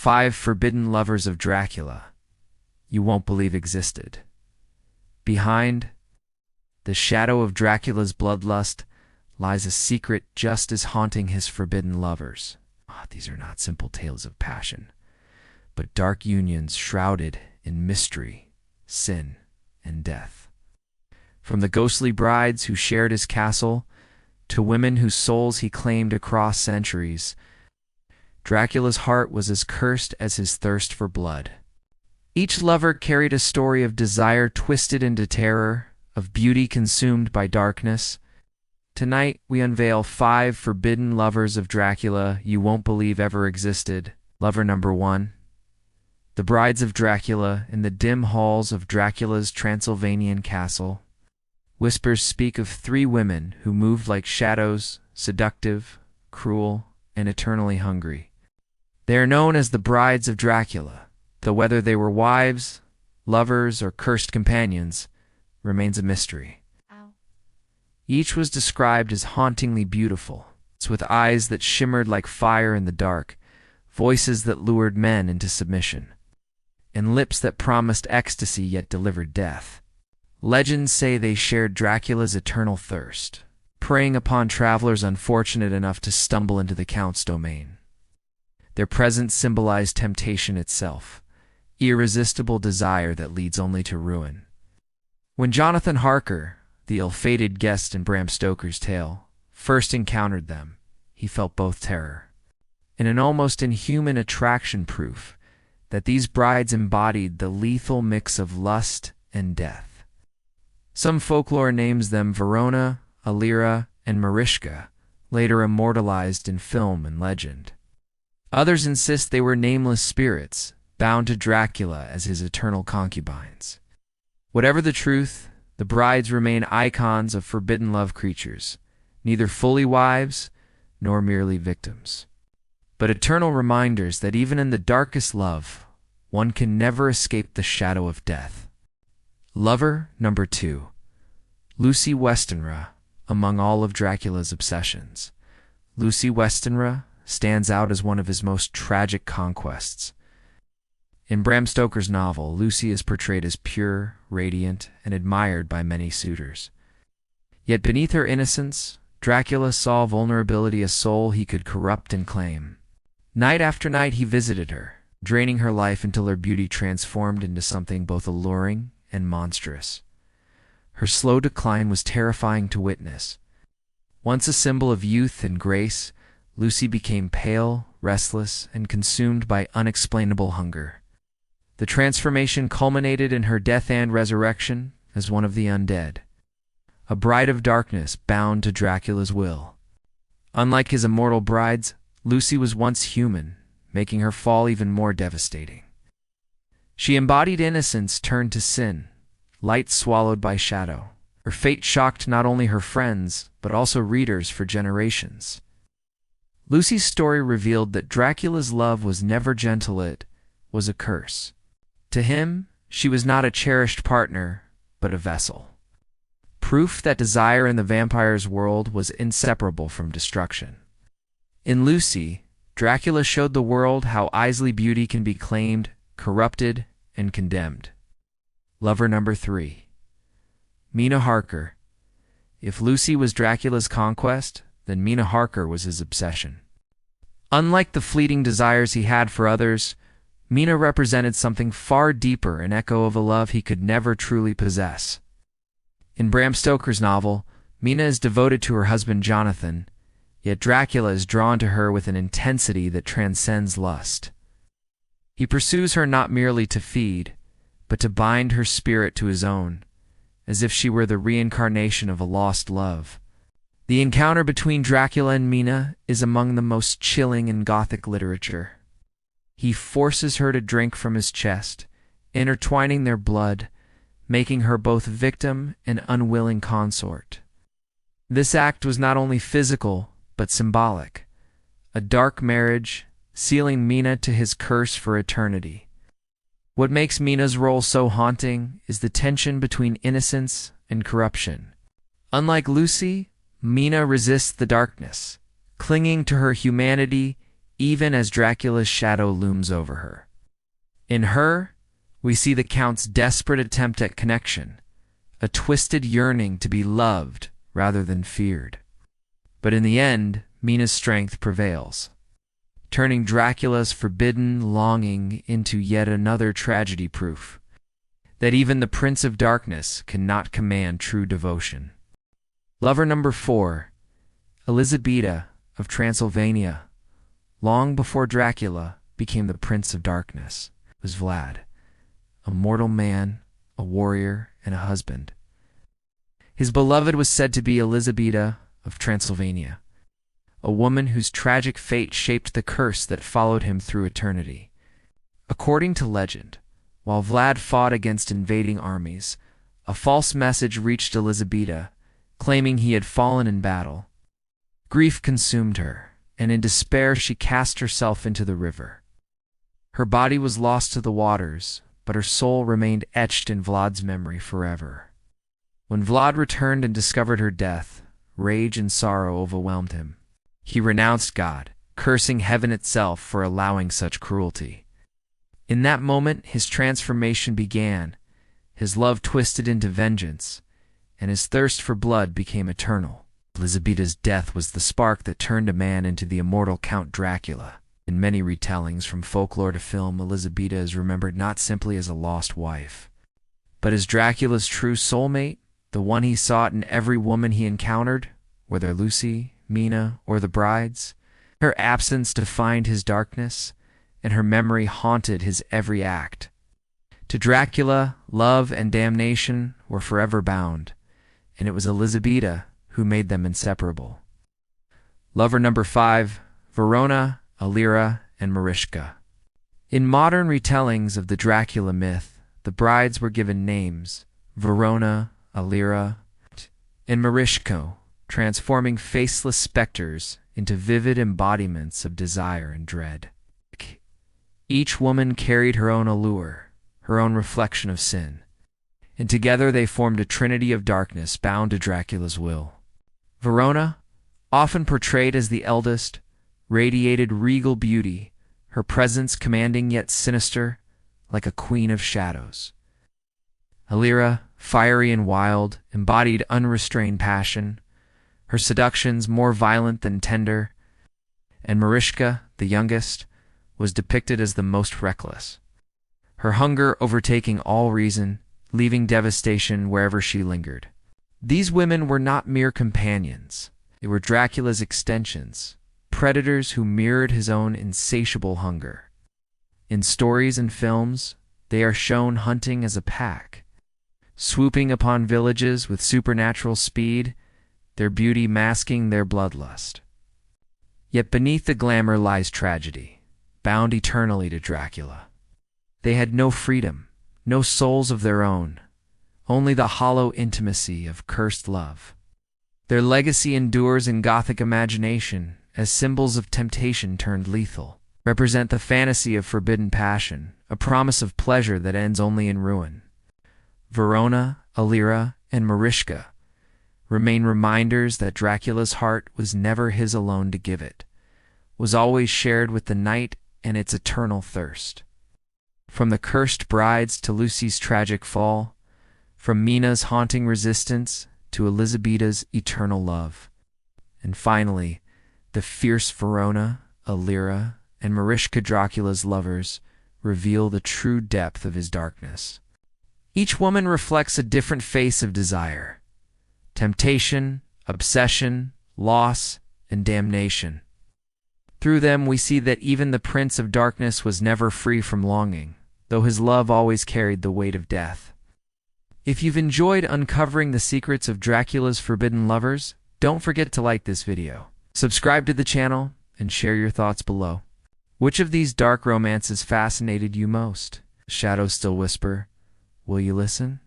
5 forbidden lovers of Dracula you won't believe existed. Behind the shadow of Dracula's bloodlust lies a secret just as haunting his forbidden lovers. These are not simple tales of passion, but dark unions shrouded in mystery, sin, and death. From the ghostly brides who shared his castle to women whose souls he claimed across centuries, Dracula's heart was as cursed as his thirst for blood. Each lover carried a story of desire twisted into terror, of beauty consumed by darkness. Tonight, we unveil 5 forbidden lovers of Dracula you won't believe ever existed. Lover number 1. The Brides of Dracula in the dim halls of Dracula's Transylvanian castle. Whispers speak of 3 women who moved like shadows, seductive, cruel, and eternally hungry. They are known as the Brides of Dracula, though whether they were wives, lovers, or cursed companions remains a mystery. Each was described as hauntingly beautiful, with eyes that shimmered like fire in the dark, voices that lured men into submission, and lips that promised ecstasy yet delivered death. Legends say they shared Dracula's eternal thirst, preying upon travelers unfortunate enough to stumble into the Count's domain. Their presence symbolized temptation itself, irresistible desire that leads only to ruin. When Jonathan Harker, the ill-fated guest in Bram Stoker's tale, first encountered them, he felt both terror and an almost inhuman attraction, proof that these brides embodied the lethal mix of lust and death. Some folklore names them Verona, Aleera, and Marishka, later immortalized in film and legend. Others insist they were nameless spirits, bound to Dracula as his eternal concubines. Whatever the truth, the brides remain icons of forbidden love creatures, neither fully wives nor merely victims, but eternal reminders that even in the darkest love, one can never escape the shadow of death. Lover number 2. Lucy Westenra, among all of Dracula's obsessions. Lucy Westenra stands out as one of his most tragic conquests. In Bram Stoker's novel, Lucy is portrayed as pure, radiant, and admired by many suitors. Yet beneath her innocence, Dracula saw vulnerability, a soul he could corrupt and claim. Night after night he visited her, draining her life until her beauty transformed into something both alluring and monstrous. Her slow decline was terrifying to witness. Once a symbol of youth and grace, Lucy became pale, restless, and consumed by unexplainable hunger. The transformation culminated in her death and resurrection as one of the undead, a bride of darkness bound to Dracula's will. Unlike his immortal brides, Lucy was once human, making her fall even more devastating. She embodied innocence turned to sin, light swallowed by shadow. Her fate shocked not only her friends, but also readers for generations. Lucy's story revealed that Dracula's love was never gentle, it was a curse. To him, she was not a cherished partner, but a vessel. Proof that desire in the vampire's world was inseparable from destruction. In Lucy, Dracula showed the world how easily beauty can be claimed, corrupted, and condemned. Lover number 3. Mina Harker. If Lucy was Dracula's conquest, then Mina Harker was his obsession. Unlike the fleeting desires he had for others, Mina represented something far deeper, an echo of a love he could never truly possess. In Bram Stoker's novel, Mina is devoted to her husband Jonathan, yet Dracula is drawn to her with an intensity that transcends lust. He pursues her not merely to feed, but to bind her spirit to his own, as if she were the reincarnation of a lost love. The encounter between Dracula and Mina is among the most chilling in Gothic literature. He forces her to drink from his chest, intertwining their blood, making her both victim and unwilling consort. This act was not only physical, but symbolic, a dark marriage, sealing Mina to his curse for eternity. What makes Mina's role so haunting is the tension between innocence and corruption. Unlike Lucy, Mina resists the darkness, clinging to her humanity even as Dracula's shadow looms over her. In her, we see the Count's desperate attempt at connection, a twisted yearning to be loved rather than feared. But in the end, Mina's strength prevails, turning Dracula's forbidden longing into yet another tragedy proof that even the Prince of Darkness cannot command true devotion. Lover number 4, Elisabeta of Transylvania. Long before Dracula became the Prince of Darkness, was Vlad, a mortal man, a warrior, and a husband. His beloved was said to be Elisabeta of Transylvania, a woman whose tragic fate shaped the curse that followed him through eternity. According to legend, while Vlad fought against invading armies, a false message reached Elisabeta, claiming he had fallen in battle. Grief consumed her, and in despair she cast herself into the river. Her body was lost to the waters, but her soul remained etched in Vlad's memory forever. When Vlad returned and discovered her death, rage and sorrow overwhelmed him. He renounced God, cursing heaven itself for allowing such cruelty. In that moment, his transformation began, his love twisted into vengeance, and his thirst for blood became eternal. Elisabeta's death was the spark that turned a man into the immortal Count Dracula. In many retellings, from folklore to film, Elisabeta is remembered not simply as a lost wife, but as Dracula's true soulmate, the one he sought in every woman he encountered, whether Lucy, Mina, or the brides. Her absence defined his darkness, and her memory haunted his every act. To Dracula, love and damnation were forever bound, and it was Elisabeta who made them inseparable. Lover number 5, Verona, Aleera, and Marishka. In modern retellings of the Dracula myth, the brides were given names: Verona, Aleera, and Marishka, transforming faceless specters into vivid embodiments of desire and dread. Each woman carried her own allure, her own reflection of sin, and together they formed a trinity of darkness bound to Dracula's will. Verona, often portrayed as the eldest, radiated regal beauty, her presence commanding yet sinister, like a queen of shadows. Aleera, fiery and wild, embodied unrestrained passion, her seductions more violent than tender, and Marishka, the youngest, was depicted as the most reckless, her hunger overtaking all reason, leaving devastation wherever she lingered. These women were not mere companions. They were Dracula's extensions, predators who mirrored his own insatiable hunger. In stories and films, they are shown hunting as a pack, swooping upon villages with supernatural speed, their beauty masking their bloodlust. Yet beneath the glamour lies tragedy, bound eternally to Dracula. They had no freedom, no souls of their own, only the hollow intimacy of cursed love. Their legacy endures in Gothic imagination as symbols of temptation turned lethal, represent the fantasy of forbidden passion, a promise of pleasure that ends only in ruin. Verona, Aleera, and Marishka remain reminders that Dracula's heart was never his alone to give it, was always shared with the night and its eternal thirst. From the cursed brides to Lucy's tragic fall, from Mina's haunting resistance to Elisabeta's eternal love, and finally, the fierce Verona, Aleera, and Marishka, Dracula's lovers, reveal the true depth of his darkness. Each woman reflects a different face of desire: temptation, obsession, loss, and damnation. Through them we see that even the Prince of Darkness was never free from longing, though his love always carried the weight of death. If you've enjoyed uncovering the secrets of Dracula's forbidden lovers, don't forget to like this video, subscribe to the channel, and share your thoughts below. Which of these dark romances fascinated you most? Shadows still whisper, will you listen?